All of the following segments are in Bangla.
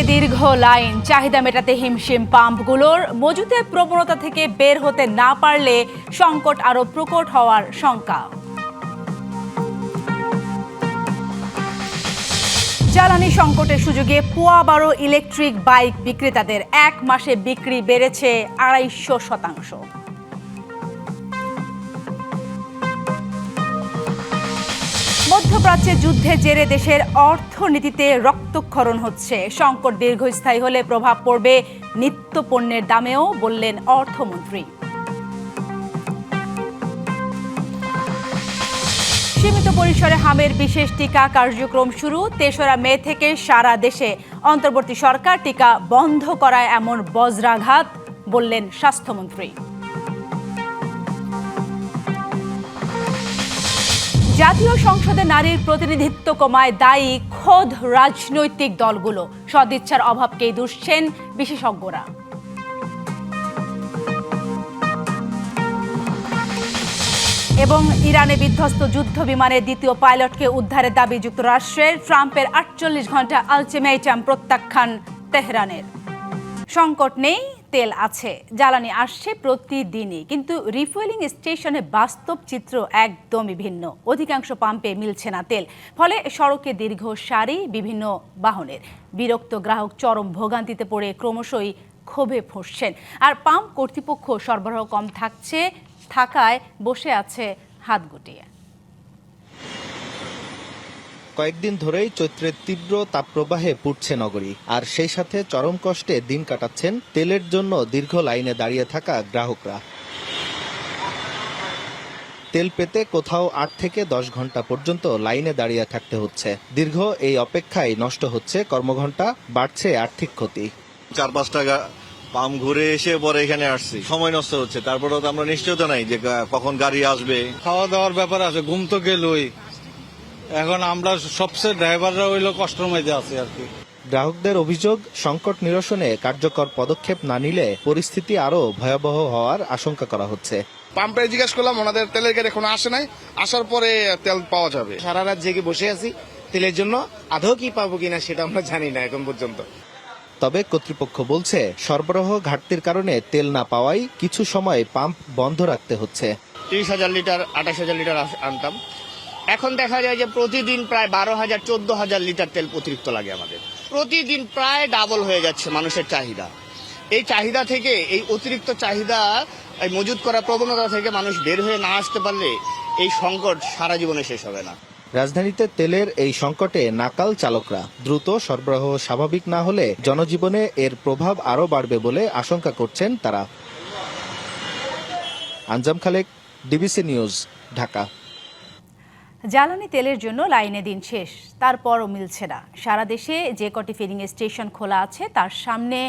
দীর্ঘ লাইন, চাহিদা মেটাতে হিমশিম পাম্পগুলোর। মজুতের প্রবণতা থেকে বের হতে না পারলে সংকট আরো প্রকট হওয়ার শঙ্কা। জ্বালানি সংকটের সুযোগে পোয়াবারো ইলেকট্রিক বাইক বিক্রেতাদের এক মাসে বিক্রি বেড়েছে ২৫০%। মধ্যপ্রাচ্যে যুদ্ধের জেরে দেশের অর্থনীতিতে রক্তক্ষরণ হচ্ছে। সংকট দীর্ঘস্থায়ী হলে প্রভাব পড়বে নিত্য পণ্যের দামেও, বললেন অর্থমন্ত্রী। সীমিত পরিসরে হামের বিশেষ টিকা কার্যক্রম শুরু। ৩রা মে থেকে সারা দেশে অন্তর্বর্তী সরকার টিকা বন্ধ করায় এমন বজ্রাঘাত, বললেন স্বাস্থ্যমন্ত্রী। জাতীয় সংসদে নারীর প্রতিনিধিত্ব কমায় দায়ী খোদ রাজনৈতিক দলগুলো। সদিচ্ছার অভাবকেই দুষছেন বিশেষজ্ঞরা। এবং ইরানে বিধ্বস্ত যুদ্ধ বিমানের দ্বিতীয় পাইলটকে উদ্ধারের দাবি যুক্তরাষ্ট্রের। ট্রাম্পের ৪৮ ঘন্টা আলটিমেটাম প্রত্যাখ্যান তেহরানের। সংকট নেই, তেল আছে, জ্বালানি আসছে প্রতিদিনই, কিন্তু রিফুয়েলিং স্টেশনে বাস্তব চিত্র একদমই ভিন্ন। অধিকাংশ পাম্পে মিলছে না তেল, ফলে সড়কে দীর্ঘ সারি বিভিন্ন বাহনের। বিরক্ত গ্রাহক চরম ভোগান্তিতে পড়ে ক্রমশই ক্ষোভে ফুঁসছেন। আর পাম্প কর্তৃপক্ষ সরবরাহ কম থাকায় বসে আছে হাত গুটিয়ে। কয়েকদিন ধরেই চৈত্রের তীব্র তাপপ্রবাহে পুড়ছে নগরী, আর সেই সাথে চরম কষ্টে দিন কাটাচ্ছেন তেলের জন্য দীর্ঘ লাইনে দাঁড়িয়ে থাকা গ্রাহকরা। তেল পেতে কোথাও ৮ থেকে ১০ ঘন্টা পর্যন্ত লাইনে দাঁড়িয়ে থাকতে হচ্ছে। দীর্ঘ এই অপেক্ষায় নষ্ট হচ্ছে কর্মঘণ্টা, বাড়ছে আর্থিক ক্ষতি। ৪-৫ টাকা পাম্প ঘুরে এসে পরে এখানে আসছি, সময় নষ্ট হচ্ছে। তারপরেও তো আমরা নিশ্চয়তা নাই যে কখন গাড়ি আসবে। খাওয়া দাওয়ার ব্যাপার আছে, ঘুম তো গেলই। এখন আমরা সবচেয়ে ড্রাইভাররা হইলো কষ্টের মধ্যে আছে আর কি। গ্রাহকদের অভিযোগ, সংকট নিরসনে কার্যকর পদক্ষেপ না নিলে পরিস্থিতি আরো ভয়াবহ হওয়ার আশঙ্কা করা হচ্ছে। পাম্পে জিজ্ঞেস করলাম, ওনাদের তেলের গাড়ি এখনো আসে নাই, আসার পরে তেল পাওয়া যাবে। সারা রাত জেগে বসে আছি তেলের জন্য, আদৌ কি পাবো কিনা সেটা আমরা জানি না এখন পর্যন্ত। তবে কর্তৃপক্ষ বলছে সরবরাহ ঘাটতির কারণে তেল না পাওয়ায় কিছু সময় পাম্প বন্ধ রাখতে হচ্ছে। ৩০,০০০ লিটার ২৮,০০০ লিটার আনতাম, এখন দেখা যায় যে প্রতিদিন প্রায় ১২,০০০ ১৪,০০০ লিটার তেল অতিরিক্ত লাগে আমাদের। প্রতিদিন প্রায় ডাবল হয়ে যাচ্ছে মানুষের চাহিদা। এই চাহিদা থেকে, এই অতিরিক্ত চাহিদা মজুত করার প্রবণতা থেকে মানুষ বের হয়ে না আসতে পারলে এই সংকট সারা জীবনে শেষ হবে না। রাজধানীতে তেলের এই সংকটে নাকাল চালকরা। দ্রুত সরবরাহ স্বাভাবিক না হলে জনজীবনে এর প্রভাব আরও বাড়বে বলে আশঙ্কা করছেন তারা। আঞ্জাম খালেক, ডিবিসি নিউজ, ঢাকা। জ্বালানি তেলের জন্য লাইনে দিন শেষ, তারপরও মিলছে না। সারা দেশে যে কটি ফিলিং স্টেশন খোলা আছে তার সামনে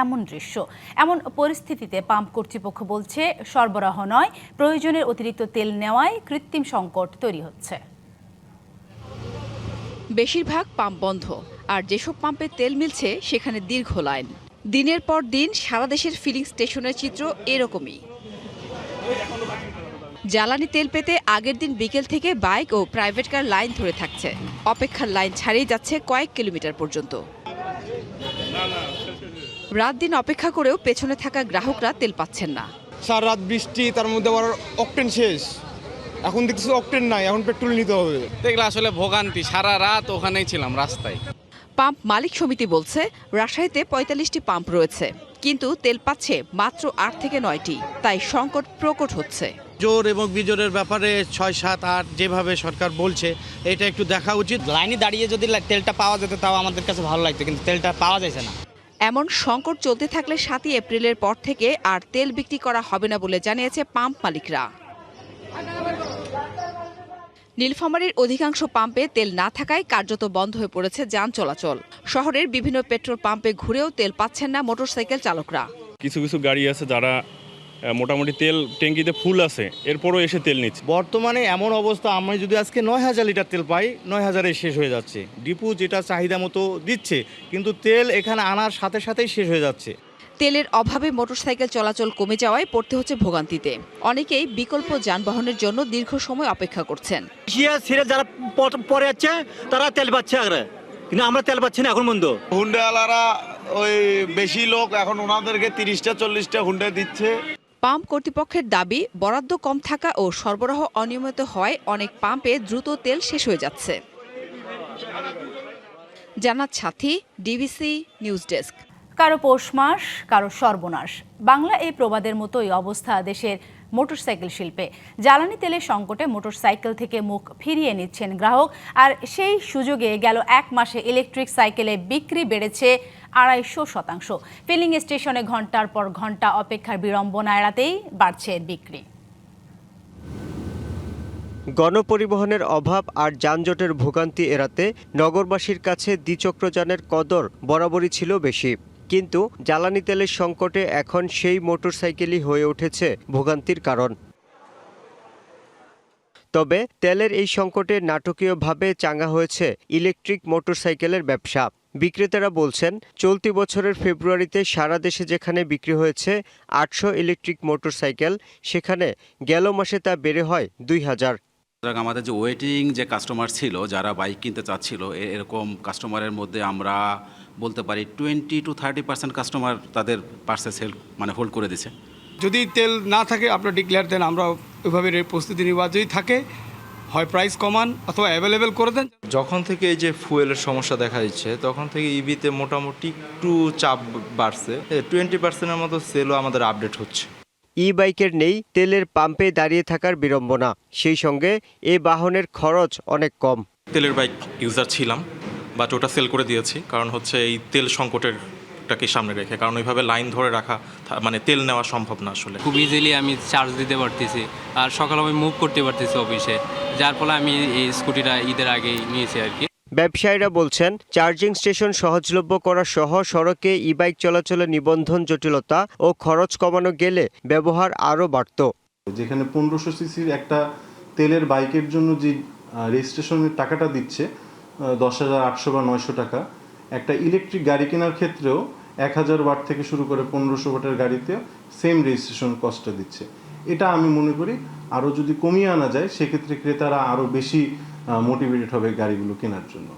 এমন দৃশ্য। এমন পরিস্থিতিতে পাম্প কর্তৃপক্ষ বলছে সরবরাহ নয়, প্রয়োজনের অতিরিক্ত তেল নেওয়ায় কৃত্রিম সংকট তৈরি হচ্ছে। বেশিরভাগ পাম্প বন্ধ, আর যেসব পাম্পে তেল মিলছে সেখানে দীর্ঘ লাইন। দিনের পর দিন সারা দেশের ফিলিং স্টেশনের চিত্র এরকমই। জ্বালানি তেল পেতে আগের দিন বিকেল থেকে বাইক ও প্রাইভেট কার লাইন ধরে থাকছে। অপেক্ষার লাইন ছাড়িয়ে যাচ্ছে কয়েক কিলোমিটার পর্যন্ত। রাত দিন অপেক্ষা করেও পেছনে থাকা গ্রাহকরা তেল পাচ্ছেন না। সারা রাত বৃষ্টি, তার মধ্যে আবার অকটেন শেষ। এখন দেখছি অকটেন নাই, এখন পেট্রোল নিতে হবে। দেখলে আসলে ভোগান্তি, সারা রাত ওখানেই ছিলাম রাস্তায়। পাম্প মালিক সমিতি বলছে রাজশাহীতে ৪৫টি পাম্প রয়েছে, কিন্তু তেল পাচ্ছে মাত্র ৮ থেকে ৯টি। তাই সংকট প্রকট হচ্ছে। জোর এবং বিজোরের ব্যাপারে ৬, ৭, ৮ যেভাবে সরকার বলছে এটা একটু দেখা উচিত। লাইনে দাঁড়িয়ে যদি তেলটা পাওয়া যেত তাও আমাদের কাছে ভালো লাগতো, কিন্তু তেলটা পাওয়া যাচ্ছে না। এমন সংকট চলতে থাকলে ৭ই এপ্রিলের পর থেকে আর তেল বিক্রি করা হবে না বলে জানিয়েছে পাম্প মালিকরা। নীলফামারীর অধিকাংশ পাম্পে তেল না থাকায় কার্যত বন্ধ হয়ে পড়েছে যান চলাচল। শহরের বিভিন্ন পেট্রোল পাম্পে ঘুরেও তেল পাচ্ছেন না মোটরসাইকেল চালকরা। কিছু কিছু গাড়ি আছে যারা মোটামুটি তেল ট্যাঙ্কিতে ফুল আছে, এরপরও এসে তেল নিচ্ছে। বর্তমানে এমন অবস্থা, আমরা যদি আজকে ৯,০০০ লিটার তেল পাই, ৯,০০০ শেষ হয়ে যাচ্ছে। ডিপু যেটা চাহিদা মতো দিচ্ছে, কিন্তু তেল এখানে আনার সাথে সাথেই শেষ হয়ে যাচ্ছে। তেলের অভাবে মোটরসাইকেল চলাচল কমে যাওয়ায় পড়তে হচ্ছে ভোগান্তিতে। অনেকেই বিকল্প যানবাহনের জন্য দীর্ঘ সময় অপেক্ষা করছেন। যারা পরে যাচ্ছে তারা তেল পাচ্ছে, কিন্তু আমরা তেল পাচ্ছি না এখন বন্ধু। হুন্ডাওয়ালারা ওই বেশি লোক এখন ওনাদেরকে 30টা 40টা হুন্ডা দিচ্ছে। পাম্প কর্তৃপক্ষের দাবি, বরাদ্দ কম থাকা ও সরবরাহ অনিয়মিত হওয়ায় অনেক পাম্পে দ্রুত তেল শেষ হয়ে যাচ্ছে। জান্নাত সাথী, ডিবিসি নিউজ ডেস্ক। কারো পৌষ মাস, কারো সর্বনাশ। বাংলা এই প্রবাদের মতোই অবস্থা দেশের মোটরসাইকেল শিল্পে। জ্বালানি তেলের সংকটে মোটরসাইকেল থেকে মুখ ফিরিয়ে নিচ্ছেন গ্রাহক, আর সেই সুযোগে গেল 1 মাসে ইলেকট্রিক সাইকেলে বিক্রি বেড়েছে 250%। ফিলিং স্টেশনে ঘন্টার পর ঘন্টা অপেক্ষার বিড়ম্বনা এড়াতেই বাড়ছে বিক্রি। গণপরিবহনের অভাব আর যানজটের ভোগান্তি এড়াতে নগরবাসীর কাছে দ্বিচক্রযানের কদর বরাবরই ছিল বেশি, কিন্তু জ্বালানি তেলের সংকটে এখন সেই মোটরসাইকেলই হয়ে উঠেছে ভোগান্তির কারণ। তবে তেলের এই সংকটে নাটকীয়ভাবে চাঙ্গা হয়েছে ইলেকট্রিক মোটরসাইকেলের ব্যবসা। বিক্রেতারা বলছেন, চলতি বছরের ফেব্রুয়ারিতে সারা দেশে যেখানে বিক্রি হয়েছে 800 ইলেকট্রিক মোটরসাইকেল, সেখানে গেল মাসে তা বেড়ে হয় 2000। আমাদের যে ওয়েটিং যে কাস্টমার ছিল, যারা বাইক কিনতে চাচ্ছিল, এরকম কাস্টমারের মধ্যে আমরা বলতে পারি 20 to 30% কাস্টমার তাদের পার্সে সেল হোল্ড করে দিছে। যদি তেল না থাকে আপনারা ডিক্লেয়ার দেন, আমরা ওইভাবে প্রস্তুতি নিব। যদি থাকে হয় প্রাইস কমান অথবা অ্যাভেলেবেল করে দেন। যখন থেকে এই যে ফুয়েলের সমস্যা দেখা দিচ্ছে, তখন থেকে ইভিতে মোটামুটি একটু চাপ বাড়ছে। 20%-এর মতো সেলও আমাদের আপডেট হচ্ছে। ই বাইকের নেই তেলের পাম্পে দাঁড়িয়ে থাকার বিড়ম্বনা, সেই সঙ্গে এ বাহনের খরচ অনেক কম। তেলের বাইক ইউজার ছিলাম, বাট ওটা সেল করে দিয়েছি, কারণ হচ্ছে এই তেল সংকটেরটাকে সামনে রেখে, কারণ ওইভাবে লাইন ধরে রাখা তেল নেওয়া সম্ভব না আসলে। খুব ইজিলি আমি চার্জ দিতে পারতেছি, আর সকালে আমি মুভ করতে পারতেছি অফিসে, যার ফলে আমি এই স্কুটিটা ঈদের আগেই নিয়েছি আর কি। ব্যবসায়ীরা বলছেন, চার্জিং স্টেশন সহজলভ্য করা সহ সড়কে ই বাইক চলাচলের নিবন্ধন জটিলতা ও খরচ কমানো গেলে ব্যবহার আরও বাড়ত। যেখানে 1500 সিসির একটা তেলের বাইকের জন্য যে রেজিস্ট্রেশনের টাকাটা দিচ্ছে 10,800 বা 900 টাকা, একটা ইলেকট্রিক গাড়ি কেনার ক্ষেত্রেও 1000 ওয়াট থেকে শুরু করে 1500 ওয়াটের গাড়িতে সেম রেজিস্ট্রেশন কস্টটা দিচ্ছে। এটা আমি মনে করি আরও যদি কমিয়ে আনা যায়, সেক্ষেত্রে ক্রেতারা আরও বেশি মোটিভেটেড হবে গাড়িগুলো কেনার জন্য।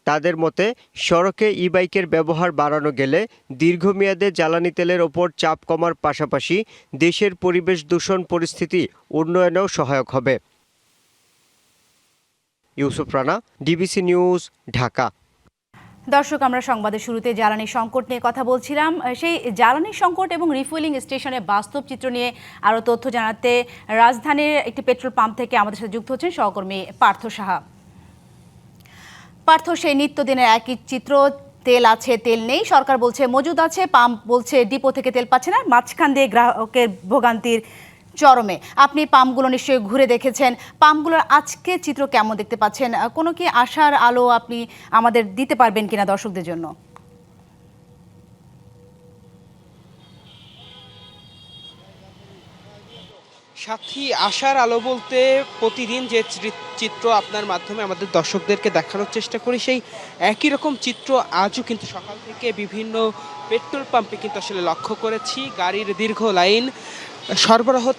তাদের মতে, সড়কে ই বাইকের ব্যবহার বাড়ানো গেলে দীর্ঘমেয়াদে জ্বালানি তেলের ওপর চাপ কমার পাশাপাশি দেশের পরিবেশ দূষণ পরিস্থিতি উন্নয়নেও সহায়ক হবে। Yusuf Rana, DBC news, Dhaka. দর্শক, আমরা সংবাদের শুরুতে জ্বালানি সংকট নিয়ে কথা বলছিলাম। সেই জ্বালানি সংকট এবং রিফুয়েলিং স্টেশনের বাস্তব চিত্র নিয়ে আরও তথ্য জানাতে রাজধানীর একটি পেট্রোল পাম্প থেকে আমাদের সাথে যুক্ত হচ্ছেন সহকর্মী পার্থ সাহা। পার্থ, সেই নিত্যদিনের একই চিত্র, তেল আছে তেল নেই, সরকার বলছে মজুদ আছে, পাম্প বলছে ডিপো থেকে তেল পাচ্ছে না, মাঝখান দিয়ে গ্রাহকের ভোগান্তির চরমে। আপনি পাম্পগুলো নিশ্চয়ই ঘুরে দেখেছেন, পাম্পগুলোর আজকে চিত্র কেমন দেখতে পাচ্ছেন? কোনো কি আশার আলো আপনি আমাদের দিতে পারবেন কিনা দর্শকদের জন্য? সাথী, আশার আলো বলতে প্রতিদিন যে চিত্র আপনার মাধ্যমে আমাদের দর্শকদেরকে দেখানোর চেষ্টা করি, সেই একই রকম চিত্র আজও কিন্তু সকাল থেকে বিভিন্ন পেট্রোল পাম্পে কিন্তু আসলে লক্ষ্য করেছি। গাড়ির দীর্ঘ লাইন,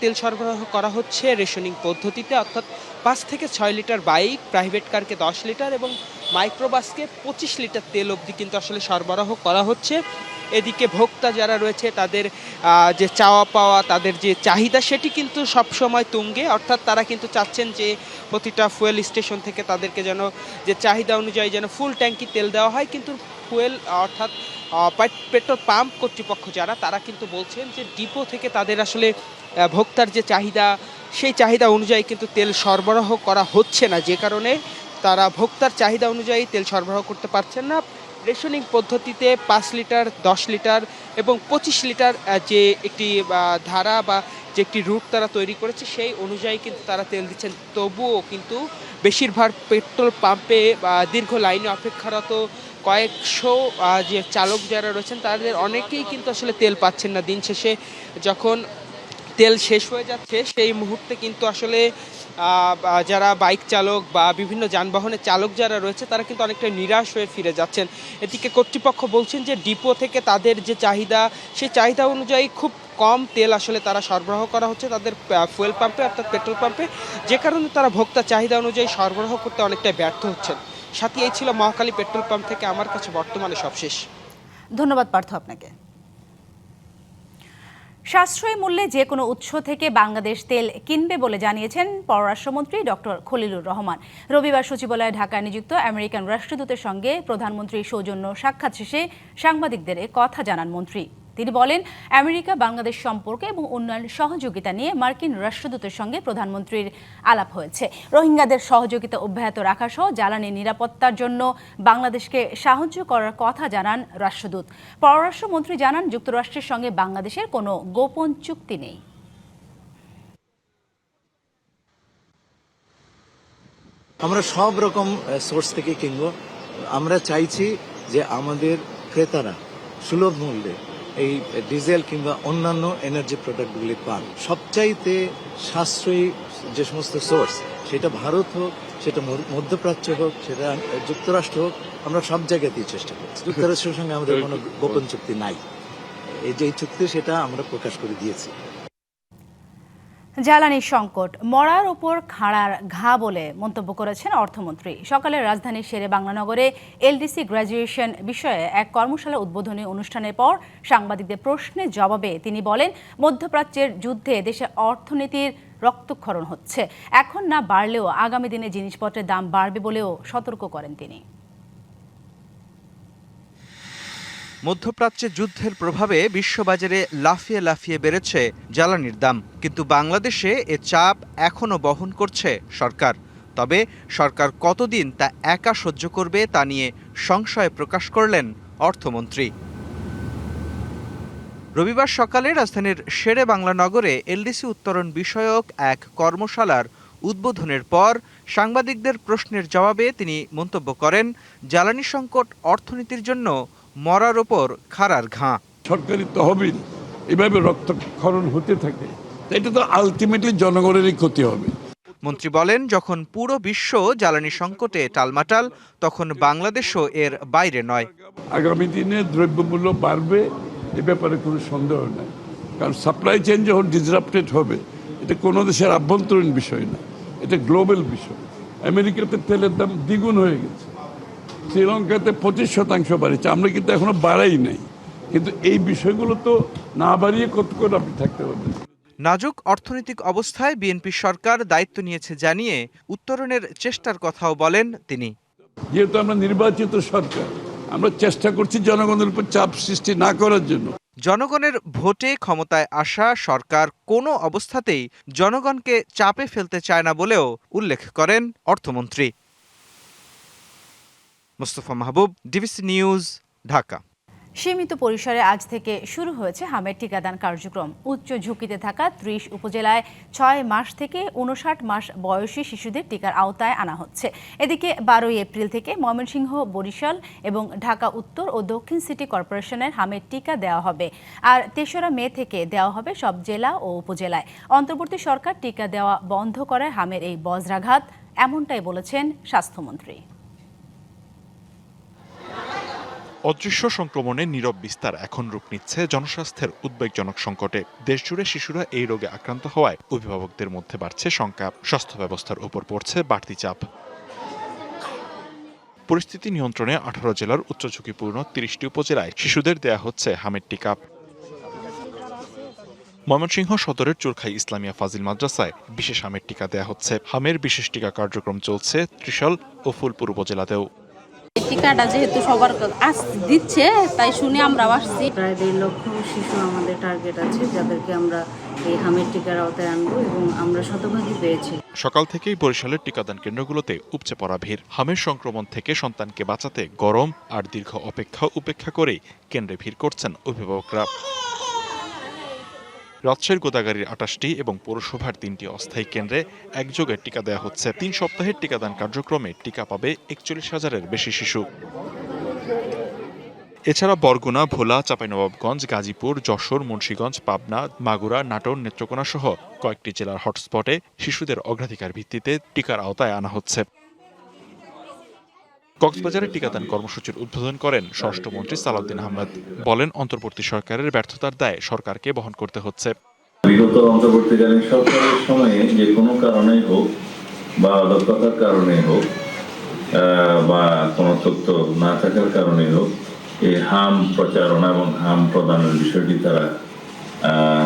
তেল সরবরাহ করা হচ্ছে রেশনিং পদ্ধতিতে, অর্থাৎ 5 থেকে 6 লিটার বাইক, প্রাইভেট কারকে 10 লিটার এবং মাইক্রোবাসকে 25 লিটার তেল অবধি কিন্তু আসলে সরবরাহ করা হচ্ছে। এদিকে ভোক্তা যারা রয়েছে তাদের যে চাওয়া পাওয়া, তাদের যে চাহিদা, সেটি কিন্তু সবসময় তুঙ্গে, অর্থাৎ তারা কিন্তু চাচ্ছেন যে প্রতিটা ফুয়েল স্টেশন থেকে তাদেরকে যেন যে চাহিদা অনুযায়ী যেন ফুল ট্যাঙ্কি তেল দেওয়া হয়। কিন্তু ফুয়েল অর্থাৎ পেট্রোল পাম্প কর্তৃপক্ষ যারা, তারা কিন্তু বলছেন যে ডিপো থেকে তাদের আসলে ভোক্তার যে চাহিদা, সেই চাহিদা অনুযায়ী কিন্তু তেল সরবরাহ করা হচ্ছে না, যে কারণে তারা ভোক্তার চাহিদা অনুযায়ী তেল সরবরাহ করতে পারছেন না। রেশনিং পদ্ধতিতে 5 লিটার, 10 লিটার এবং 25 লিটার যে একটি ধারা বা যে একটি রুট তারা তৈরি করেছে, সেই অনুযায়ী কিন্তু তারা তেল দিচ্ছেন। তবুও কিন্তু বেশিরভাগ পেট্রোল পাম্পে দীর্ঘ লাইনে অপেক্ষারত কয়েকশো যে চালক যারা রয়েছেন, তাদের অনেকেই কিন্তু আসলে তেল পাচ্ছেন না। দিন শেষে যখন তেল শেষ হয়ে যাচ্ছে, সেই মুহূর্তে কিন্তু আসলে যারা বাইক চালক বা বিভিন্ন যানবাহনের চালক যারা রয়েছে, তারা কিন্তু অনেকটা নিরাশ হয়ে ফিরে যাচ্ছেন। এদিকে কর্তৃপক্ষ বলছেন যে ডিপো থেকে তাদের যে চাহিদা, সেই চাহিদা অনুযায়ী খুব কম তেল আসলে তারা সরবরাহ করা হচ্ছে তাদের ফুয়েল পাম্পে, অর্থাৎ পেট্রোল পাম্পে, যে কারণে তারা ভোক্তা চাহিদা অনুযায়ী সরবরাহ করতে অনেকটাই ব্যর্থ হচ্ছেন। সাথী, এই ছিল মহাখালী পেট্রোল পাম্প থেকে আমার কাছে বর্তমানে সবশেষ। ধন্যবাদ পার্থ আপনাকে। সাশ্রয়ী মূল্যে যে কোনো উৎস থেকে বাংলাদেশ তেল কিনবে বলে জানিয়েছেন পররাষ্ট্রমন্ত্রী ডক্টর খলিলুর রহমান। রবিবার সচিবালয়ে ঢাকায় নিযুক্ত আমেরিকান রাষ্ট্রদূতের সঙ্গে প্রধানমন্ত্রীর সৌজন্য সাক্ষাৎ শেষে সাংবাদিকদের কথা জানান মন্ত্রী। তিনি বলেন, আমেরিকা বাংলাদেশ সম্পর্ক এবং উন্নয়ন সহযোগিতা নিয়ে মার্কিন রাষ্ট্রদূতের সঙ্গে প্রধানমন্ত্রীর আলাপ হয়েছে। রোহিঙ্গাদের সহযোগিতা অব্যাহত রাখা সহ জ্বালানি নিরাপত্তার জন্য বাংলাদেশকে সাহায্য করার কথা জানান রাষ্ট্রদূত। পররাষ্ট্রমন্ত্রী জানান, যুক্তরাষ্ট্রের সঙ্গে বাংলাদেশের কোনো গোপন চুক্তি নেই। আমরা সব রকম সোর্স থেকে কিনবো। আমরা চাইছি যে আমাদের ক্রেতারা সুলভ মূল্যে এই ডিজেল কিংবা অন্যান্য এনার্জি প্রোডাক্টগুলি পান। সবচাইতে সাশ্রয়ী যে সমস্ত সোর্স, সেটা ভারত হোক, সেটা মধ্যপ্রাচ্য হোক, সেটা যুক্তরাষ্ট্র হোক, আমরা সব জায়গাতেই চেষ্টা করছি। যুক্তরাষ্ট্রের সঙ্গে আমাদের কোনো গোপন চুক্তি নাই। এই যে চুক্তি, সেটা আমরা প্রকাশ করে দিয়েছি। জ্বালানি সংকট মরার উপর খাড়ার ঘা বলে মন্তব্য করেছেন অর্থমন্ত্রী। সকালে রাজধানীর শেরে বাংলানগরে এলডিসি গ্র্যাজুয়েশন বিষয়ে এক কর্মশালা উদ্বোধনী অনুষ্ঠানের পর সাংবাদিকদের প্রশ্নের জবাবে তিনি বলেন, মধ্যপ্রাচ্যের যুদ্ধে দেশের অর্থনীতির রক্তক্ষরণ হচ্ছে। এখন না বাড়লেও আগামী দিনে জিনিসপত্রের দাম বাড়বে বলেও সতর্ক করেন তিনি। মধ্যপ্রাচ্যে যুদ্ধের প্রভাবে বিশ্ববাজারে লাফিয়ে লাফিয়ে বেড়েছে জ্বালানির দাম, কিন্তু বাংলাদেশে এ চাপ এখনও বহন করছে সরকার। তবে সরকার কতদিন তা একা সহ্য করবে তা নিয়ে সংশয় প্রকাশ করলেন অর্থমন্ত্রী। রবিবার সকালে রাজধানীর শেরে বাংলানগরে এলডিসি উত্তরণ বিষয়ক এক কর্মশালার উদ্বোধনের পর সাংবাদিকদের প্রশ্নের জবাবে তিনি মন্তব্য করেন, জ্বালানি সংকট অর্থনীতির জন্য মরার ওপর খাড়ার ঘা। সরকারি তহবিল এভাবে রক্তক্ষরণ হতে থাকে, এটা তো আলটিমেটলি জনগণেরই ক্ষতি হবে। মন্ত্রী বলেন, যখন পুরো বিশ্ব জ্বালানি সংকটে টালমাটাল, তখন বাংলাদেশও এর বাইরে নয়। আগামী দিনে দ্রব্যমূল্য বাড়বে, এ ব্যাপারে কোনো সন্দেহ নাই। কারণ সাপ্লাই চেইন যখন ডিসরাপ্টেড হবে, এটা কোনো দেশের আভ্যন্তরীণ বিষয় না, এটা গ্লোবাল বিষয়। আমেরিকাতে তেলের দাম দ্বিগুণ হয়ে গেছে, শ্রীলঙ্কাতে 25% বাড়িয়েছে, আমরা কিন্তু এখনো বাড়াই নাই। কিন্তু এই বিষয়গুলো তো না বাড়িয়ে কত করে আপনি থাকতে পারবেন। নাজুক অর্থনৈতিক অবস্থায় বিএনপি সরকার দায়িত্ব নিয়েছে জানিয়ে উত্তরণের চেষ্টার কথাও বলেন তিনি। যেহেতু আমরা নির্বাচিত সরকার, আমরা চেষ্টা করছি জনগণের উপর চাপ সৃষ্টি না করার জন্য। জনগণের ভোটে ক্ষমতায় আসা সরকার কোনো অবস্থাতেই জনগণকে চাপে ফেলতে চায় না বলেও উল্লেখ করেন অর্থমন্ত্রী। মুস্তফা মাহবুব, ডিবিসি নিউজ, ঢাকা। সীমিত পরিসরে আজ থেকে শুরু হয়েছে হামের টিকাদান কার্যক্রম। উচ্চ ঝুঁকিতে থাকা 30 উপজেলায় 6 মাস থেকে 59 মাস বয়সী শিশুদের টিকার আওতায় আনা হচ্ছে। এদিকে 12 এপ্রিল থেকে ময়মনসিংহ, বরিশাল এবং ঢাকা উত্তর ও দক্ষিণ সিটি কর্পোরেশনের হামের টিকা দেওয়া হবে। আর 3রা মে থেকে দেওয়া হবে সব জেলা ও উপজেলায়। অন্তর্বর্তী সরকার টিকা দেওয়া বন্ধ করায় হামের এই বজ্রাঘাত, এমনটাই বলেছেন স্বাস্থ্যমন্ত্রী। অদৃশ্য সংক্রমণের নীরব বিস্তার এখন রূপ নিচ্ছে জনস্বাস্থ্যের উদ্বেগজনক সংকটে। দেশজুড়ে শিশুরা এই রোগে আক্রান্ত হওয়ায় অভিভাবকদের মধ্যে বাড়ছে শঙ্কা, স্বাস্থ্য ব্যবস্থার উপর পড়ছে বাড়তি চাপ। পরিস্থিতি নিয়ন্ত্রণে 18 জেলার উচ্চ ঝুঁকিপূর্ণ 30টি উপজেলায় শিশুদের দেয়া হচ্ছে হামের টিকা। ময়মনসিংহ সদরের চুরখাই ইসলামিয়া ফাজিল মাদ্রাসায় বিশেষ হামের টিকা দেয়া হচ্ছে। হামের বিশেষ টিকা কার্যক্রম চলছে ত্রিশাল ও ফুলপুর উপজেলাতেও। টিকাটা যেহেতু সবার দিচ্ছে, তাই শুনে আমরা আসছি। প্রায় 1.5 লক্ষ শিশু আমাদের টার্গেট আছে, যাদেরকে আমরা এই হামের টিকার আওতায় আনবো, এবং আমরা শতভাগই পেয়েছি। সকাল থেকেই বরিশালের টিকাদান কেন্দ্রগুলোতে উপচে পড়া ভিড়। হামের সংক্রমণ থেকে সন্তানকে বাঁচাতে গরম আর দীর্ঘ উপেক্ষা করেই কেন্দ্রে ভিড় করছেন অভিভাবকরা। রাজশাহীর গোদাগাড়ির 28টি এবং পৌরসভার 3টি অস্থায়ী কেন্দ্রে একযোগে টিকা দেওয়া হচ্ছে। 3 সপ্তাহের টিকাদান কার্যক্রমে টিকা পাবে 41,000-এর বেশি শিশু। এছাড়া বরগুনা, ভোলা, চাঁপাইনবাবগঞ্জ, গাজীপুর, যশোর, মুন্সিগঞ্জ, পাবনা, মাগুরা, নাটোর, নেত্রকোনা সহ কয়েকটি জেলার হটস্পটে শিশুদের অগ্রাধিকার ভিত্তিতে টিকার আওতায় আনা হচ্ছে। কক্সবাজারে টিকাদান কর্মসূচির উদ্বোধন করেন স্বরাষ্ট্রমন্ত্রী সালাউদ্দিন আহমেদ। বলেন, অন্তর্বর্তী সরকারের ব্যর্থতার দায় সরকারকে বহন করতে হচ্ছে। বিগত অন্তর্বর্তীকালীন সরকারের সময়ে যে কোনো কারণেই হোক বা অদক্ষতার কারণে হোক, বা কোনো তথ্য না থাকার কারণে হোক এই হাম প্রচারণা এবং হাম প্রদানের বিষয়টি তারা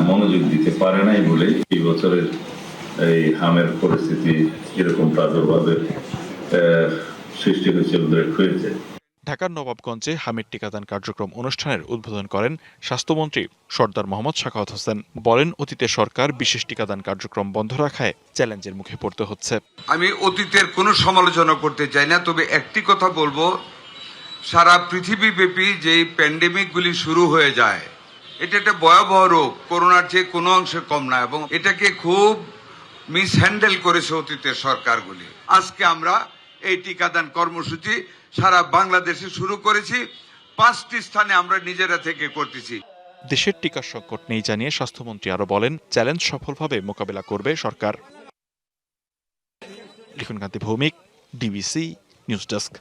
মনোযোগ দিতে পারে নাই বলে এই বছরের এই হামের পরিস্থিতি এরকম প্রাদুর্ভাবের সৃষ্টি হয়েছে, উদ্রেক হয়েছে। ঢাকার নবাবগঞ্জে হামের টিকাদান কার্যক্রম অনুষ্ঠানের উদ্বোধন করেন স্বাস্থ্যমন্ত্রী সরদার মোহাম্মদ সাখাওয়াত হোসেন। বলেন, অতীতে সরকার বিশেষ টিকাদান কার্যক্রম বন্ধ রাখায় চ্যালেঞ্জের মুখে পড়তে হচ্ছে। আমি অতীতের কোনো সমালোচনা করতে চাই না, তবে একটি কথা বলবো, সারা পৃথিবীব্যাপী যেই প্যান্ডেমিকগুলি শুরু হয়ে যায়, এটা একটা ভয়াবহ রোগ, করোনার চেয়ে কোনো অংশে কম না, এবং এটাকে খুব মিসহ্যান্ডেল করেছে অতীতের সরকারগুলি। আজকে আমরা এই টিকাদান কর্মসূচি সারা বাংলাদেশে শুরু করেছি, 5টি স্থানে আমরা নিজেরা থেকে করতেছি। দেশের টিকার সংকট নেই জানিয়ে স্বাস্থ্যমন্ত্রী আরো বলেন, চ্যালেঞ্জ সফলভাবে মোকাবেলা করবে সরকার। লিখন কান্তি ভৌমিক, ডিবিসি নিউজ ডেস্ক।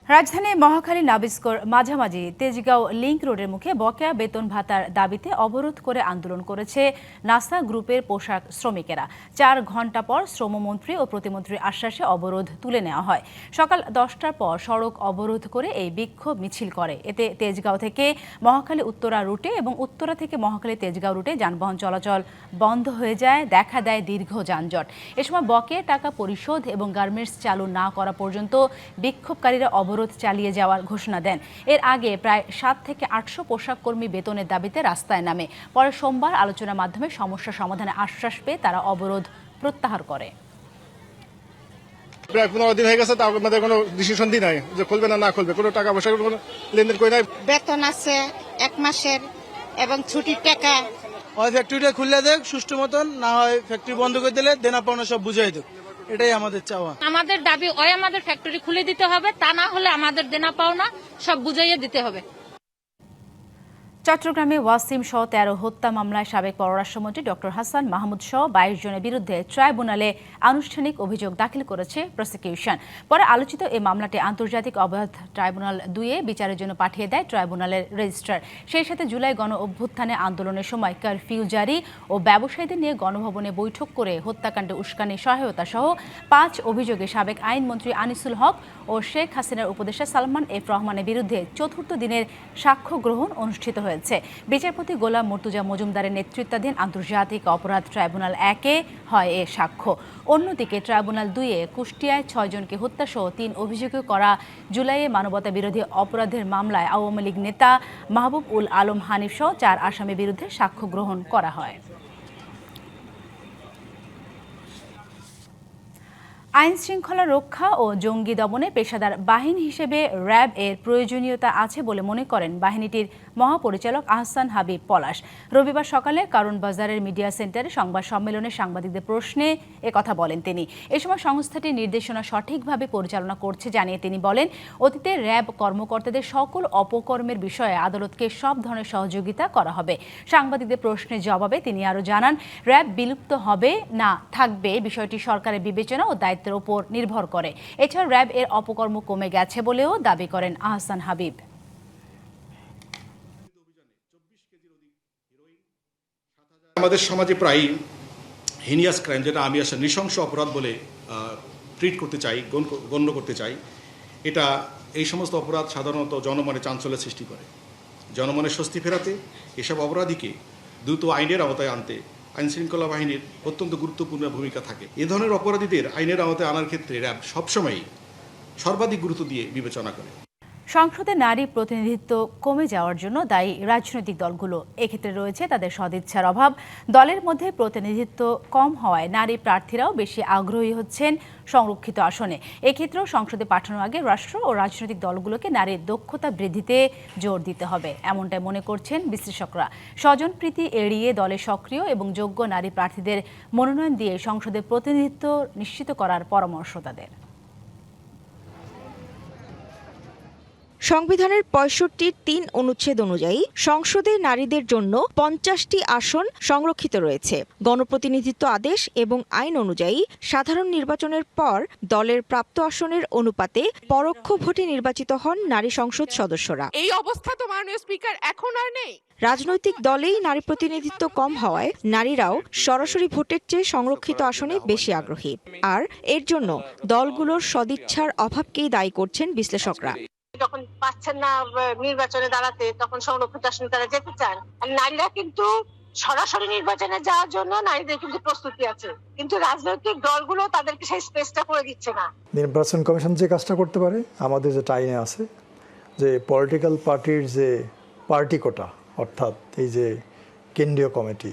রাজধানী মহাখালী নাবিস্কোর মাঝামাঝি তেজগাঁও লিংক রোডের মুখে বকেয়া বেতন ভাতার দাবিতে অবরোধ করে আন্দোলন করেছে নাসা গ্রুপের পোশাক শ্রমিকেরা। 4 ঘণ্টা পর শ্রমমন্ত্রী ও প্রতিমন্ত্রীর আশ্বাসে অবরোধ তুলে নেওয়া হয়। সকাল 10টার পর সড়ক অবরোধ করে এই বিক্ষোভ মিছিল করে। এতে তেজগাঁও থেকে মহাখালী উত্তরা রুটে এবং উত্তরা থেকে মহাখালী তেজগাঁও রুটে যানবাহন চলাচল বন্ধ হয়ে যায়, দেখা দেয় দীর্ঘ যানজট। এ সময় বকেয়া টাকা পরিশোধ এবং গার্মেন্টস চালু না করা পর্যন্ত বিক্ষোভকারীরা অবরোধ চালিয়ে যাওয়ার ঘোষণা দেন। এর আগে প্রায় 700 থেকে 800 পোশাক কর্মী বেতনের দাবিতে রাস্তায় নামে। পরে সোমবার আলোচনার মাধ্যমে সমস্যা সমাধানে আশ্বাস পেয়ে তারা অবরোধ প্রত্যাহার করে। প্রায় 15 দিন হয়ে গেছে, তার মধ্যে কোনো ডিসিশন দি নাই যে খুলবে না খুলবে, কোনো টাকা পয়সা কোনো লেনদেন করে নাই। বেতন আছে 1 মাসের এবং ছুটির টাকা। হয় ফ্যাক্টরিটা খুললে দেখ সুষ্ঠু মতন, না হয় ফ্যাক্টরি বন্ধ করে দিলে দেনা পাওনা সব বুঝাই দেখ, এটাই আমাদের চাওয়া। আমাদের দাবি ওই আমাদের ফ্যাক্টরি খুলে দিতে হবে, তা না হলে আমাদের দেনা পাওনা সব বুঝাইয়ে দিতে হবে। চট্টগ্রামে ওয়াসিম সহ 13 হত্যা মামলায় সাবেক পররাষ্ট্রমন্ত্রী ডক্টর হাসান মাহমুদ সহ 22 জনের বিরুদ্ধে ট্রাইব্যুনালে আনুষ্ঠানিক অভিযোগ দাখিল করেছে প্রসিকিউশন। পরে আলোচিত এই মামলাটি আন্তর্জাতিক অপরাধ ট্রাইব্যুনাল 2-এ বিচারের জন্য পাঠিয়ে দেয় ট্রাইব্যুনালের রেজিস্ট্রার। সেই সাথে জুলাই গণ অভ্যুত্থানে আন্দোলনের সময় কারফিউ জারি ও ব্যবসায়ীদের নিয়ে গণভবনে বৈঠক করে হত্যাকাণ্ডে উস্কানি সহায়তা সহ 5 অভিযোগে সাবেক আইনমন্ত্রী আনিসুল হক ও শেখ হাসিনার উপদেষ্টা সালমান এফ রহমানের বিরুদ্ধে চতুর্থ দিনের সাক্ষ্য গ্রহণ অনুষ্ঠিত হয়েছে। বিচারপতি গোলাম মুর্তুজা মজুমদারের নেতৃত্বাধীন আন্তর্জাতিক অপরাধ ট্রাইব্যুনাল 1-এ হয় এ সাক্ষ্য। অন্যদিকে ট্রাইব্যুনাল 2-এ কুষ্টিয়ায় 6 জনকে হত্যাসহ 3 অভিযোগে করা জুলাইয়ে মানবতা বিরোধী অপরাধের মামলায় আওয়ামী লীগ নেতা মাহবুব উল আলম হানিফ সহ 4 আসামির বিরুদ্ধে সাক্ষ্য গ্রহণ করা হয়। আইন শৃঙ্খলা রক্ষা ও জঙ্গি দমনে পেশাদার বাহিনী হিসেবে র্যাব এর প্রয়োজনীয়তা আছে বলে মনে করেন বাহিনীটির মহাপরিচালক আহসান হাবিব পলাশ। রবিবার সকালে কারণ বাজারের মিডিয়া সেন্টারে সংবাদ সম্মেলনে সাংবাদিকদের প্রশ্নে একথা বলেন তিনি। এ সময় সংস্থাটির নির্দেশনা সঠিকভাবে পরিচালনা করছে জানিয়ে তিনি বলেন, অতীতে র্যাব কর্মকর্তাদের সকল অপকর্মের বিষয়ে আদালতকে সব ধরনের সহযোগিতা করা হবে। সাংবাদিকদের প্রশ্নের জবাবে তিনি আরও জানান, র্যাব বিলুপ্ত হবে না থাকবে বিষয়টি সরকারের বিবেচনা ও দায়িত্বের উপর নির্ভর করে। এছাড়া র্যাব এর অপকর্ম কমে গেছে বলেও দাবি করেন আহসান হাবিব। আমাদের সমাজে প্রায় হিনিয়াস ক্রাইম, যেটা আমি আসলে নৃশংস অপরাধ বলে ট্রিট করতে চাই, গণ্য করতে চাই, এটা এই সমস্ত অপরাধ সাধারণত জনমনে চাঞ্চল্য সৃষ্টি করে। জনমনের স্বস্তি ফেরাতে এসব অপরাধীকে দ্রুত আইনের আওতায় আনতে আইনশৃঙ্খলা বাহিনীর অত্যন্ত গুরুত্বপূর্ণ ভূমিকা থাকে। এ ধরনের অপরাধীদের আইনের আওতায় আনার ক্ষেত্রে র্যাব সবসময়ই সর্বাধিক গুরুত্ব দিয়ে বিবেচনা করে। সংসদে নারী প্রতিনিধিত্ব কমে যাওয়ার জন্য দায়ী রাজনৈতিক দলগুলো। এক্ষেত্রে রয়েছে তাদের সদিচ্ছার অভাব। দলের মধ্যে প্রতিনিধিত্ব কম হওয়ায় নারী প্রার্থীরাও বেশি আগ্রহী হচ্ছেন সংরক্ষিত আসনে। এক্ষেত্রেও সংসদে পাঠানোর আগে রাষ্ট্র ও রাজনৈতিক দলগুলোকে নারীর দক্ষতা বৃদ্ধিতে জোর দিতে হবে, এমনটাই মনে করছেন বিশ্লেষকরা। স্বজনপ্রীতি এড়িয়ে দলে সক্রিয় এবং যোগ্য নারী প্রার্থীদের মনোনয়ন দিয়ে সংসদে প্রতিনিধিত্ব নিশ্চিত করার পরামর্শ তাদের। সংবিধানের ৬৫(৩) অনুচ্ছেদ অনুযায়ী সংসদে নারীদের জন্য ৫০টি আসন সংরক্ষিত রয়েছে। গণপ্রতিনিধিত্ব আদেশ এবং আইন অনুযায়ী সাধারণ নির্বাচনের পর দলের প্রাপ্ত আসনের অনুপাতে পরোক্ষ ভোটে নির্বাচিত হন নারী সংসদ সদস্যরা। এই অবস্থা তো মাননীয় স্পিকার এখন আর নেই। রাজনৈতিক দলেই নারী প্রতিনিধিত্ব কম হওয়ায় নারীরাও সরাসরি ভোটের চেয়ে সংরক্ষিত আসনে বেশি আগ্রহী। আর এর জন্য দলগুলোর সদিচ্ছার অভাবকেই দায়ী করছেন বিশ্লেষকরা। যখন পাচ্ছেন না নির্বাচনে দাঁড়াতে, তখন সংরক্ষিত আসনে তারা যেতে চান। আর নারীরা কিন্তু সরাসরি নির্বাচনে যাওয়ার জন্য নারীদের কিন্তু প্রস্তুতি আছে, কিন্তু রাজনৈতিক দলগুলো তাদেরকে সেই স্পেসটা করে দিচ্ছে না। নির্বাচন কমিশন যে কাজটা করতে পারে, আমাদের যে আইনে আছে যে পলিটিক্যাল পার্টির যে পার্টি কোটা, অর্থাৎ এই যে কেন্দ্রীয় কমিটি,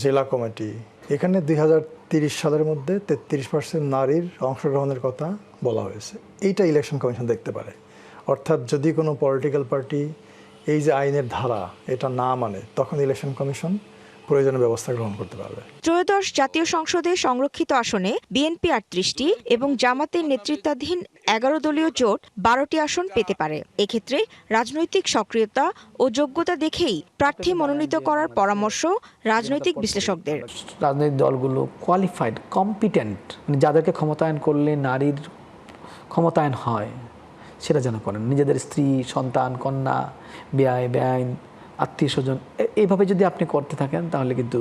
জেলা কমিটি, এখানে 2030 সালের মধ্যে 33% নারীর অংশগ্রহণের কথা বলা হয়েছে। এইটা ইলেকশন কমিশন দেখতে পারে। অর্থাৎ যদি কোনো পলিটিক্যাল পার্টি এই যে আইনের ধারা এটা না মানে, তখন ইলেকশন কমিশন প্রয়োজনীয় ব্যবস্থা গ্রহণ করতে পারবে। ত্রয়োদশ জাতীয় সংসদে সংরক্ষিত আসনে বিএনপি 38টি এবং জামাতের নেতৃত্বাধীন 11 দলীয় জোট 12টি আসন পেতে পারে। এক্ষেত্রে রাজনৈতিক সক্রিয়তা ও যোগ্যতা দেখেই প্রার্থী মনোনীত করার পরামর্শ রাজনৈতিক বিশ্লেষকদের। রাজনৈতিক দলগুলো কোয়ালিফাইড, কম্পিটেন্ট, যাদেরকে ক্ষমতায়ন করলে নারীর ক্ষমতায়ন হয় সেটা যেন করেন। নিজেদের স্ত্রী, সন্তান, কন্যা, বেআইন, আত্মীয় স্বজন, এইভাবে যদি আপনি করতে থাকেন তাহলে কিন্তু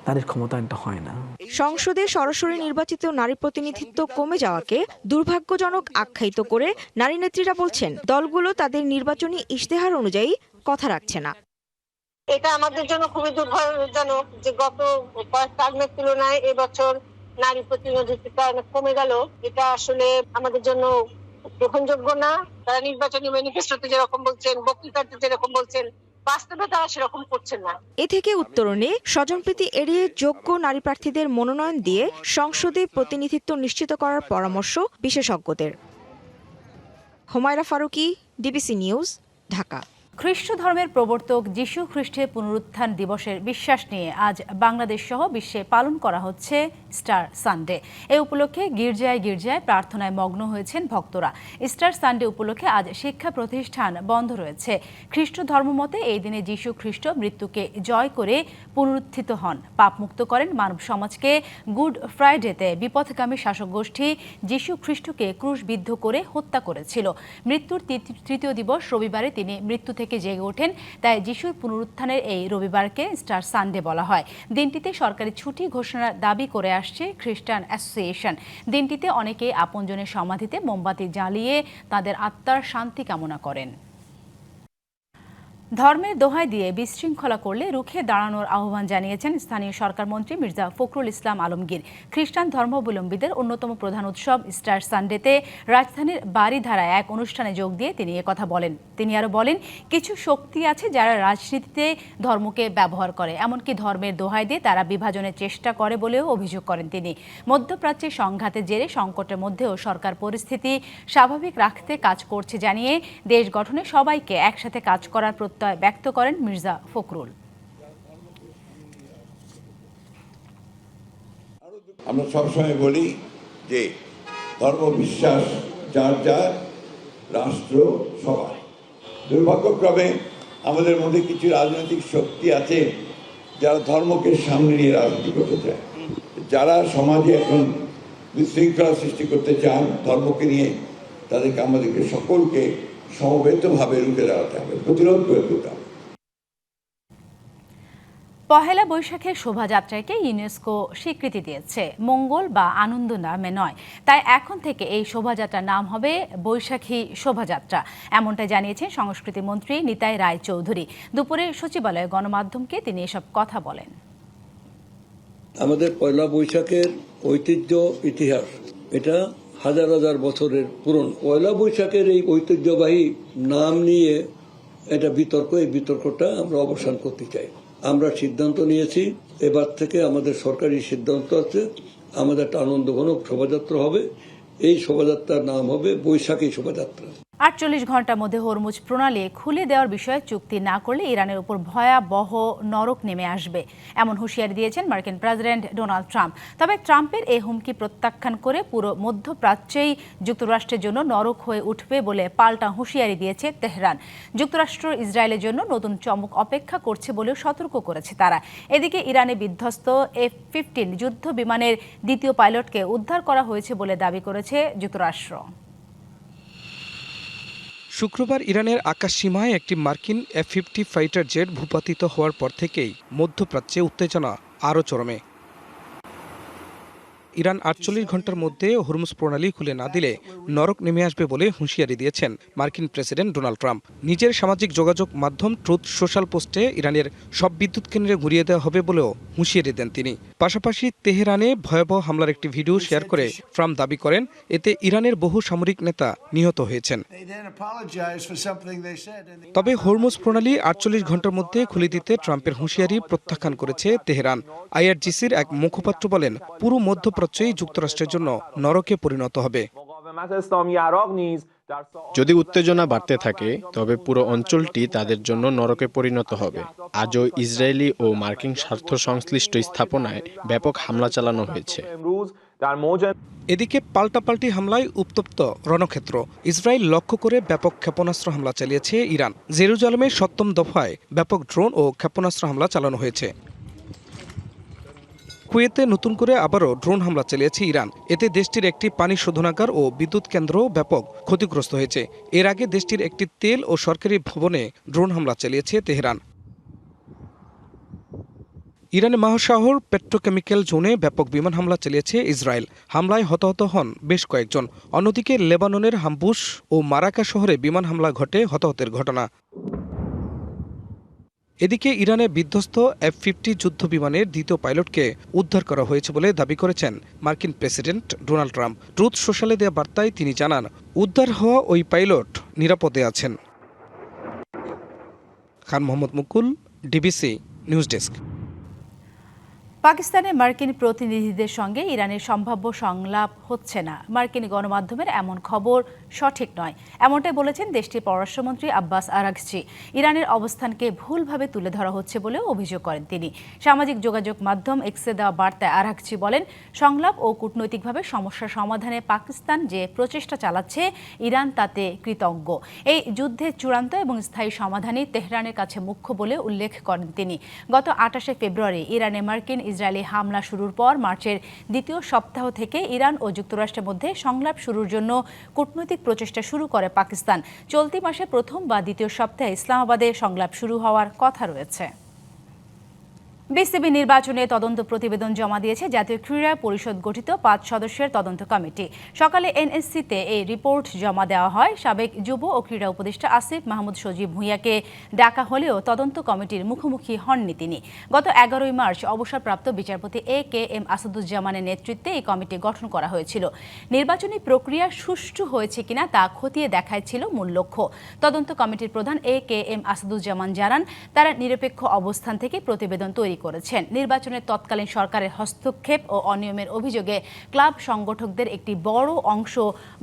নারীর ক্ষমতায়নটা হয় না। সংসদে সরাসরি নির্বাচিত নারী প্রতিনিধিত্ব কমে যাওয়াকে দুর্ভাগ্যজনক আখ্যায়িত করে নারী নেত্রীরা বলছেন, দলগুলো তাদের নির্বাচনী ইশতেহার অনুযায়ী কথা রাখছে না। এটা আমাদের জন্য খুবই দুর্ভাগ্যজনক যে গত কয়েক টার্মের তুলনায় এবছর নারী প্রতিনিধিত্ব অনেক কমে গেল। এটা আসলে আমাদের জন্য গ্রহণযোগ্য না। তারা নির্বাচনী ম্যানিফেস্টোতে যেরকম বলছেন, বক্তৃতাতে যেরকম বলছেন, বাস্তবে তারা সেরকম করছেন না। এ থেকে উত্তরণে স্বজনপ্রীতি এড়িয়ে যোগ্য নারী প্রার্থীদের মনোনয়ন দিয়ে সংসদে প্রতিনিধিত্ব নিশ্চিত করার পরামর্শ বিশেষজ্ঞদের। Humaira Faruqui, DBC news, Dhaka. খ্রিস্ট ধর্মের প্রবর্তক যীশু খ্রিস্টের পুনরুত্থান দিবসের বিশ্বাস নিয়ে আজ বাংলাদেশ সহ বিশ্বে পালন করা হচ্ছে স্টার সানডে। এ উপলক্ষে গির্জায় গির্জায় প্রার্থনায় মগ্ন হয়েছেন ভক্তরা। স্টার সানডে উপলক্ষে আজ শিক্ষা প্রতিষ্ঠান বন্ধ রয়েছে। খ্রিস্ট ধর্মমতে এই দিনে যীশু খ্রিস্ট মৃত্যুকে জয় করে পুনরুত্থিত হন, পাপমুক্ত করেন মানব সমাজকে। গুড ফ্রাইডেতে বিপথগামী শাসক গোষ্ঠী যীশু খ্রিস্টকে ক্রুশবিদ্ধ করে হত্যা করেছিল। মৃত্যুর তৃতীয় দিবস রবিবারে তিনি মৃত্যু থেকে জেগে ওঠেন, তাই যিশুর পুনরুত্থানের এই রবিবারকে স্টার সানডে বলা হয়। দিনটিতে সরকারি ছুটি ঘোষণার দাবি করে আসছে খ্রিস্টান অ্যাসোসিয়েশন। দিনটিতে অনেকে আপনজনের সমাধিতে মোমবাতি জ্বালিয়ে তাদের আত্মার শান্তি কামনা করেন। ধর্মের দোহাই দিয়ে বিশৃঙ্খলা করলে রুখে দাঁড়ানোর আহ্বান জানিয়েছেন স্থানীয় সরকার মন্ত্রী মির্জা ফখরুল ইসলাম আলমগীর। খ্রিস্টান ধর্মাবলম্বীদের অন্যতম প্রধান উৎসব স্টার সানডেতে রাজধানীর বারিধারায় এক অনুষ্ঠানে যোগ দিয়ে তিনি একথা বলেন। তিনি আরও বলেন, কিছু শক্তি আছে যারা রাজনীতিতে ধর্মকে ব্যবহার করে, এমনকি ধর্মের দোহাই দিয়ে তারা বিভাজনের চেষ্টা করে বলেও অভিযোগ করেন তিনি। মধ্যপ্রাচ্যে সংঘাতের জেরে সংকটের মধ্যেও সরকার পরিস্থিতি স্বাভাবিক রাখতে কাজ করছে জানিয়ে দেশ গঠনে সবাইকে একসাথে কাজ করার প্রত্যয় ব্যক্ত করেন মির্জা ফখরুল। আমরা সবসময় বলি যে ধর্ম বিশ্বাস যার যার, রাষ্ট্র সবার। দুর্ভাগ্যক্রমে আমাদের মধ্যে কিছু রাজনৈতিক শক্তি আছে যারা ধর্মকে সামনে নিয়ে রাজনীতি করতে চায়, যারা সমাজে এখন বিশৃঙ্খলা সৃষ্টি করতে চান ধর্মকে নিয়ে। তাদেরকে আমাদেরকে সকলকে সমবেতভাবে রুখে দাঁড়াতে হবে, প্রতিরোধ করে তুলতে হবে। পহেলা বৈশাখের শোভাযাত্রাকে ইউনেস্কো স্বীকৃতি দিয়েছে, মঙ্গল বা আনন্দ নামে নয়। তাই এখন থেকে এই শোভাযাত্রার নাম হবে বৈশাখী শোভাযাত্রা, এমনটাই জানিয়েছেন সংস্কৃতি মন্ত্রী নিতাই রায় চৌধুরী। দুপুরে সচিবালয়ে গণমাধ্যমকে তিনি এসব কথা বলেন। আমাদের পয়লা বৈশাখের ঐতিহ্য, ইতিহাস, এটা হাজার হাজার বছরের পুরনো। পয়লা বৈশাখের এই ঐতিহ্যবাহী নাম নিয়ে এটা বিতর্ক, এই বিতর্কটা আমরা অবসান করতে চাই। আমরা সিদ্ধান্ত নিয়েছি, এবার থেকে আমাদের সরকারি সিদ্ধান্ত আছে, আমাদের একটা আনন্দঘন শোভাযাত্রা হবে। এই শোভাযাত্রার নাম হবে বৈশাখী শোভাযাত্রা। 48 ঘন্টার মধ্যে হরমুজ প্রণালী খুলে দেওয়ার বিষয়ে চুক্তি না করলে ইরানের উপর ভয়াবহ নরক নেমে আসবে, এমন হুঁশিয়ারি দিয়েছেন মার্কিন প্রেসিডেন্ট ডোনাল্ড ট্রাম্প। তবে ট্রাম্পের এই হুমকি প্রত্যাখ্যান করে পুরো মধ্যপ্রাচ্যেই যুক্তরাষ্ট্রের জন্য নরক হয়ে উঠবে বলে পাল্টা হুঁশিয়ারি দিয়েছে তেহরান। যুক্তরাষ্ট্র ইসরায়েলের জন্য নতুন চমক অপেক্ষা করছে বলেও সতর্ক করেছে তারা। এদিকে ইরানে বিধ্বস্ত F-15 যুদ্ধ বিমানের দ্বিতীয় পাইলটকে উদ্ধার করা হয়েছে বলে দাবি করেছে যুক্তরাষ্ট্র। শুক্রবার ইরানের আকাশসীমায় একটি মার্কিন F-50 ফাইটার জেট ভূপাতিত হওয়ার পর থেকেই মধ্যপ্রাচ্যে উত্তেজনা আরও চরমে। ইরান 48 ঘন্টার মধ্যে হরমুজ প্রণালী খুলে না দিলে নরক নেমে আসবে বলে হুঁশিয়ারি দিয়েছেন মার্কিন প্রেসিডেন্ট ডোনাল্ড ট্রাম্প। নিজের সামাজিক যোগাযোগ মাধ্যম ট্রুথ সোশ্যাল পোস্টে ইরানের সব বিদ্যুৎ কেন্দ্রে ঘুরিয়ে দেওয়া হবে বলেও হুঁশিয়ারি দেন তিনি। পাশাপাশি তেহরানে ভয়াবহ হামলার একটি ভিডিও শেয়ার করে ট্রাম্প দাবি করেন এতে ইরানের বহু সামরিক নেতা নিহত হয়েছেন। তবে হরমুজ প্রণালী 48 ঘন্টার মধ্যে খুলে দিতে ট্রাম্পের হুঁশিয়ারি প্রত্যাখ্যান করেছে তেহরান। IRGCর এক মুখপাত্র বলেন, পুরো মধ্যপ্রাচ্যই যুক্তরাষ্ট্রের জন্য নরকে পরিণত হবে। যদি উত্তেজনা বাড়তে থাকে তবে পুরো অঞ্চলটি তাদের জন্য নরকে পরিণত হবে। আজও ইসরায়েলি ও মার্কিন স্বার্থ সংশ্লিষ্ট স্থাপনায় ব্যাপক হামলা চালানো হয়েছে। এদিকে পাল্টাপাল্টি হামলায় উত্তপ্ত রণক্ষেত্র। ইসরায়েল লক্ষ্য করে ব্যাপক ক্ষেপণাস্ত্র হামলা চালিয়েছে ইরান। জেরুজালেমের 7ম দফায় ব্যাপক ড্রোন ও ক্ষেপণাস্ত্র হামলা চালানো হয়েছে। কুয়েতে নতুন করে আবারও ড্রোন হামলা চালিয়েছে ইরান। এতে দেশটির একটি পানি শোধনাগার ও বিদ্যুৎ কেন্দ্র ব্যাপক ক্ষতিগ্রস্ত হয়েছে। এর আগে দেশটির একটি তেল ও সরকারি ভবনে ড্রোন হামলা চালিয়েছে তেহরান। ইরানের মাহশাহর পেট্রোকেমিক্যাল জোনে ব্যাপক বিমান হামলা চালিয়েছে ইসরায়েল। হামলায় হতাহত হন বেশ কয়েকজন। অন্যদিকে লেবাননের হামবুস ও মারাকা শহরে বিমান হামলা ঘটে হতাহতের ঘটনা। এদিকে ইরানে বিধ্বস্ত F-50 যুদ্ধ বিমানের দ্বিতীয় পাইলটকে উদ্ধার করা হয়েছে বলে দাবি করেছেন মার্কিন প্রেসিডেন্ট ডোনাল্ড ট্রাম্প। ট্রুথ সোশ্যালে দেওয়া বার্তায় তিনি জানান, উদ্ধার হওয়া ওই পাইলট নিরাপদে আছেন। খান মোহাম্মদ মুকুল, ডিবিসি নিউজ ডেস্ক। পাকিস্তানে মার্কিন প্রতিনিধিদের সঙ্গে ইরানের সম্ভাব্য সংলাপ হচ্ছে না। মার্কিন গণমাধ্যমের এমন খবর সঠিক নয়, এমনটাই বলেছেন দেশটির পররাষ্ট্রমন্ত্রী আব্বাস আরাগচি। ইরানের অবস্থানকে ভুলভাবে তুলে ধরা হচ্ছে বলেও অভিযোগ করেন তিনি। সামাজিক যোগাযোগ মাধ্যম এক্সে দেওয়া বার্তায় আরাগচি বলেন, সংলাপ ও কূটনৈতিকভাবে সমস্যা সমাধানে পাকিস্তান যে প্রচেষ্টা চালাচ্ছে ইরান তাতে কৃতজ্ঞ। এই যুদ্ধের চূড়ান্ত এবং স্থায়ী সমাধানই তেহরানের কাছে মুখ্য বলে উল্লেখ করেন তিনি। গত 28 ফেব্রুয়ারি ইরানে মার্কিন ইসরায়েলি হামলা শুরুর পর মার্চের দ্বিতীয় সপ্তাহ থেকে ইরান ও যুক্তরাষ্ট্রের মধ্যে সংলাপ শুরুর জন্য কূটনৈতিক প্রচেষ্টা শুরু করে পাকিস্তান। চলতি মাসে প্রথম বা দ্বিতীয় সপ্তাহে ইসলামাবাদে সংলাপ শুরু হওয়ার কথা রয়েছে। বিসিবি নির্বাচনে তদন্ত প্রতিবেদন জমা দিয়েছে জাতীয় ক্রীড়া পরিষদ গঠিত 5 সদস্যের তদন্ত কমিটি। সকালে এনএসসিতে এই রিপোর্ট জমা দেওয়া হয়। সাবেক যুব ও ক্রীড়া উপদেষ্টা আসিফ মাহমুদ সজীব ভূঁইয়াকে ডাকা হলেও তদন্ত কমিটির মুখোমুখি হননি তিনি। গত 11 মার্চ অবসরপ্রাপ্ত বিচারপতি AKM আসাদুজ্জামানের নেতৃত্বে এই কমিটি গঠন করা হয়েছিল। নির্বাচনী প্রক্রিয়া সুষ্ঠু হয়েছে কিনা তা খতিয়ে দেখাই ছিল মূল লক্ষ্য। তদন্ত কমিটির প্রধান AKM আসাদুজ্জামান জানান, তারা নিরপেক্ষ অবস্থান থেকে প্রতিবেদন তৈরি করেছেন। নির্বাচনের তৎকালীন সরকারের হস্তক্ষেপ ও অনিয়মের অভিযোগে ক্লাব সংগঠকদের একটি বড় অংশ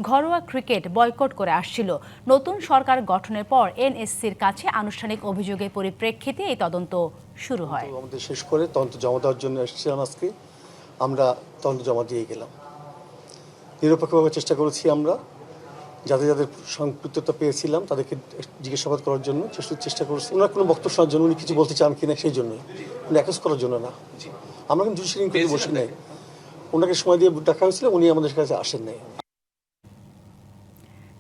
ঘরোয়া ক্রিকেট বয়কট করে আসছিল। নতুন সরকার গঠনের পর এনএসসির কাছে আনুষ্ঠানিক অভিযোগের পরিপ্রেক্ষিতে এই তদন্ত শুরু হয়। আমাদের শেষ করে তদন্ত জমা দেওয়ার জন্য এসেছিলাম আজকে। আমরা তদন্ত জমা দিয়ে গেলাম। নিরপেক্ষভাবে চেষ্টা করেছি আমরা, যাদের যাদের সম্পৃক্ততা পেয়েছিলাম তাদেরকে জিজ্ঞাসাবাদ করার জন্য চেষ্টা করেছি। ওনার কোনো বক্তব্য শোনার জন্য উনি কিছু বলতে চান কিনা সেই জন্যই, উনি অ্যাক্সেস করার জন্য না। আমরা কিন্তু জুডিশিয়াল ইনকোয়ারি বসে নাই, ওনাকে সময় দিয়ে ডাকা হয়েছিল, উনি আমাদের কাছে আসেন নাই।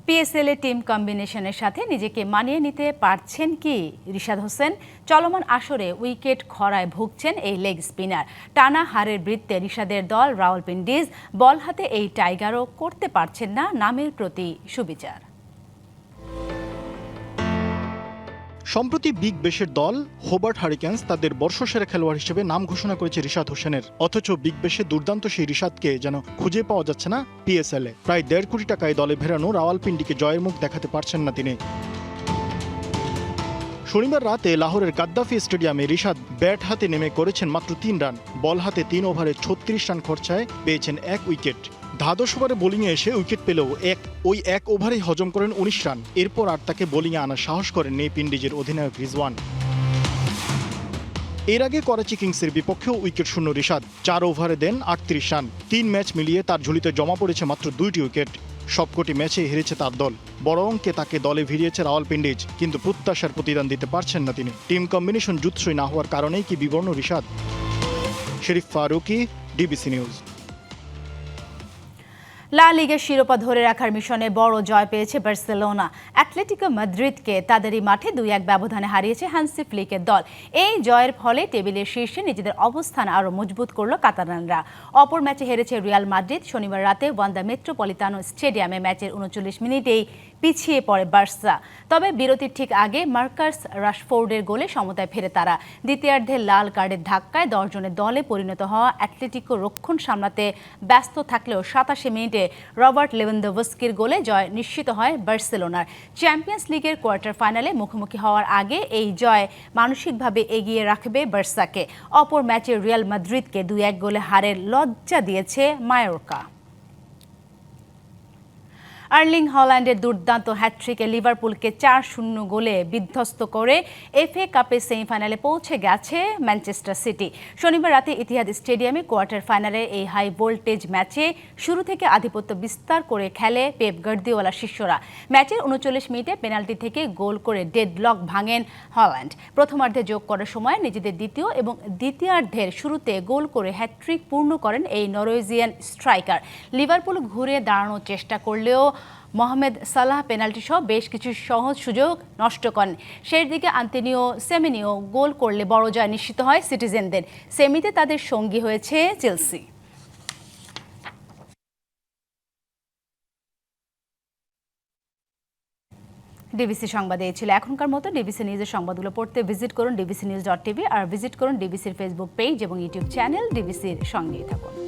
PSL টিম কম্বিনেশনের সাথে নিজেকে মানিয়ে নিতে পারছেন কি রিশাদ হোসেন? চলমান আসরে উইকেট খরায় ভুগছেন এই লেগ স্পিনার। টানা হারের বৃত্তে রিশাদের দল রাওয়ালপিন্ডিজ বল হাতে এই টাইগারও করতে পারছেন না নামের প্রতি সুবিচার। সম্প্রতি বিগ বেশের দল হোবার্ট হারিকেন্স তাদের বর্ষসেরা খেলোয়াড় হিসেবে নাম ঘোষণা করেছে রিশাদ হোসেনের। অথচ বিগ বেশে দুর্দান্ত সেই রিশাদকে যেন খুঁজে পাওয়া যাচ্ছে না PSL-এ। প্রায় 1.5 কোটি টাকায় দলে ভেড়ানো রাওয়ালপিন্ডিকে জয়ের মুখ দেখাতে পারছেন না তিনি। শনিবার রাতে লাহোরের গাদ্দাফি স্টেডিয়ামে রিশাদ ব্যাট হাতে নেমে করেছেন মাত্র 3 রান। বল হাতে 3 ওভারে 36 রান খরচায় পেয়েছেন 1 উইকেট। দ্বাদশ ওভারে বোলিংয়ে এসে উইকেট পেলেও ওই এক ওভারেই হজম করেন 19 রান। এরপর আর তাকে বোলিংয়ে আনার সাহস করেননি পিন্ডিজের অধিনায়ক রিজওয়ান। এর আগে করাচি কিংসের বিপক্ষেও উইকেট শূন্য রিশাদ 4 ওভারে দেন 38 রান। 3 ম্যাচ মিলিয়ে তার ঝুলিতে জমা পড়েছে মাত্র 2টি উইকেট। সবকটি ম্যাচে হেরেছে তার দল। বড় অঙ্কে তাকে দলে ভিড়িয়েছে রাওয়ালপিন্ডিজ, কিন্তু প্রত্যাশার প্রতিদান দিতে পারছেন না তিনি। টিম কম্বিনেশন জুৎসই না হওয়ার কারণেই কি বিবর্ণ রিশাদ? শরীফ ফারুকি, ডিবিসি নিউজ। লা লিগের শিরোপা ধরে রাখার মিশনে বড় জয় পেয়েছে বার্সেলোনা। অ্যাটলেটিকো মাদ্রিদকে তাদেরই মাঠে 2-1 ব্যবধানে হারিয়েছে হান্সি ফ্লিকের দল। এই জয়ের ফলে টেবিলের শীর্ষে নিজেদের অবস্থান আরও মজবুত করল কাতালানরা। অপর ম্যাচে হেরেছে রিয়াল মাদ্রিদ। শনিবার রাতে ওয়ান্দা মেট্রোপলিতানো স্টেডিয়ামে ম্যাচের 39 মিনিটেই পিছিয়ে পড়ে বার্সা। তবে বিরতির ঠিক আগে মার্কাস রাশফোর্ডের গোলে সমতায় ফেরে তারা। দ্বিতীয়ার্ধে লাল কার্ডের ধাক্কায় 10 জনের দলে পরিণত হওয়া অ্যাটলেটিকো রক্ষণ সামলাতে ব্যস্ত থাকলেও 87 মিনিটে রবার্ট লেভানডোভস্কির গোলে জয় নিশ্চিত হয় বার্সেলোনার। চ্যাম্পিয়ন্স লিগের কোয়ার্টার ফাইনালে মুখোমুখি হওয়ার আগে এই জয় মানসিকভাবে এগিয়ে রাখবে বার্সাকে। অপর ম্যাচে রিয়াল মাদ্রিদকে 2-1 গোলে হারের লজ্জা দিয়েছে মায়োর্কা। আর্লিং হল্যান্ডের দুর্দান্ত হ্যাটট্রিকে লিভারপুলকে 4-0 গোলে বিধ্বস্ত করে এফএ কাপের সেমিফাইনালে পৌঁছে গেছে ম্যানচেস্টার সিটি। শনিবার রাতে ইতিহাদ স্টেডিয়ামে কোয়ার্টার ফাইনালে এই হাই ভোল্টেজ ম্যাচে শুরু থেকে আধিপত্য বিস্তার করে খেলে পেপ গার্দিওলার শিষ্যরা। ম্যাচের 39 মিনিটে পেনাল্টি থেকে গোল করে ডেডলক ভাঙেন হল্যান্ড। প্রথমার্ধে যোগ করার সময় নিজেদের দ্বিতীয় এবং দ্বিতীয়ার্ধের শুরুতে গোল করে হ্যাটট্রিক পূর্ণ করেন এই নরওয়েজিয়ান স্ট্রাইকার। লিভারপুল ঘুরে দাঁড়ানোর চেষ্টা করলেও মোহামেদ সালাহ পেনাল্টি সহ বেশ কিছু সহজ সুযোগ নষ্ট করেন। শেষ দিকে আন্তোনিও সেমেনিও গোল করলে বড় জয় নিশ্চিত হয় সিটিজেনদের। সেমিতে তাদের সঙ্গী হয়েছে চেলসি। ডিবিসি সংবাদে এই ছিল এখনকার মতো। ডিবিসি নিউজের সংবাদগুলো পড়তে ভিজিট করুন dbcnews.tv আর ভিজিট করুন ডিবিসির ফেসবুক পেজ এবং ইউটিউব চ্যানেল। ডিবিসির সঙ্গেই থাকুন।